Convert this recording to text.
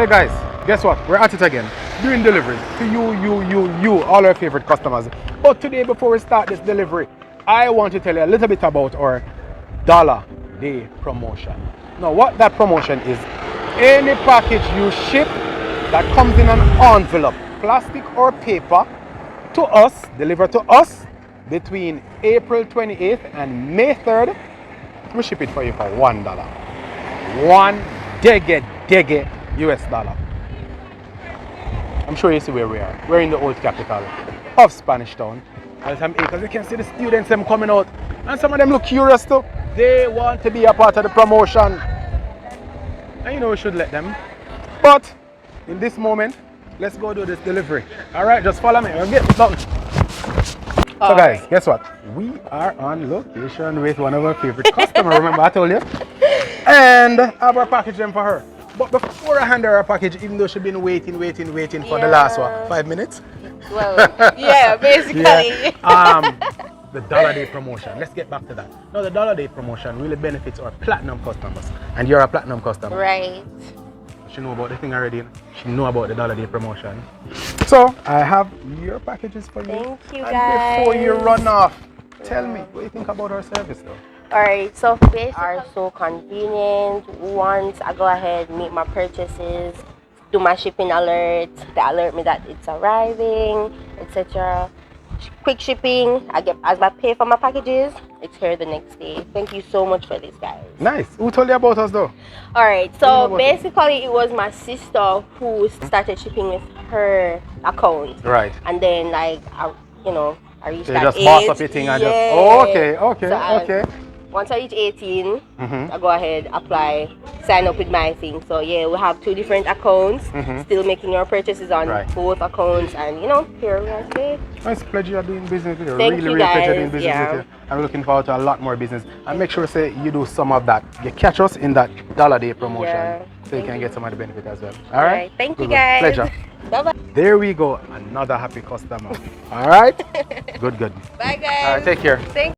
Hey guys, guess what? We're at it again. Doing deliveries to you, all our favorite customers. But today, before we start this delivery, I want to tell you a little bit about our dollar day promotion. Now, what that promotion is, any package you ship that comes in an envelope, plastic or paper, to us, delivered to us between April 28th and May 3rd, we ship it for you for $1. One dege US dollar. I'm sure you see where we are. We're in the old capital of Spanish Town. As I'm because you can see the students them coming out, and some of them look curious too. They want to be a part of the promotion, and you know we should let them. But in this moment, let's go do this delivery. All right, just follow me. I'll get done. So guys, guess what? We are on location with one of our favorite customers. Remember I told you? And I have our package them for her. But before I hand her our package, even though she's been waiting for the last 5 minutes. Well, yeah, basically. The dollar day promotion. Let's get back to that. Now the dollar day promotion really benefits our platinum customers. And you're a platinum customer. Right. She know about the thing already. She know about the dollar day promotion. So I have your packages for you. Thank you, and guys. before you run off, tell me what you think about our service though. Alright, so they are so convenient. Once I go ahead, make my purchases, do my shipping alert, they alert me that it's arriving, etc. Quick shipping, I get as I pay for my packages, it's here the next day. Thank you so much for this, guys. Nice. Who told you about us though? Alright, so basically it was my sister who started shipping with her account. Right. And then like I reached So you that just age. boss up your thing and just okay. Once I reach 18, I go ahead, apply, sign up with my thing. So yeah, we have 2 different accounts, still making your purchases on both accounts, and here we are today. It's a pleasure doing business with you. Thank really you, pleasure doing guys. business Yeah. with you. I'm looking forward to a lot more business. And make sure say you do some of that. You catch us in that dollar day promotion, so you can get some of the benefit as well. All right? Thank you, Good. guys. Pleasure. Bye-bye. There we go. Another happy customer. All right? Good. Bye, guys. All right, take care. Thank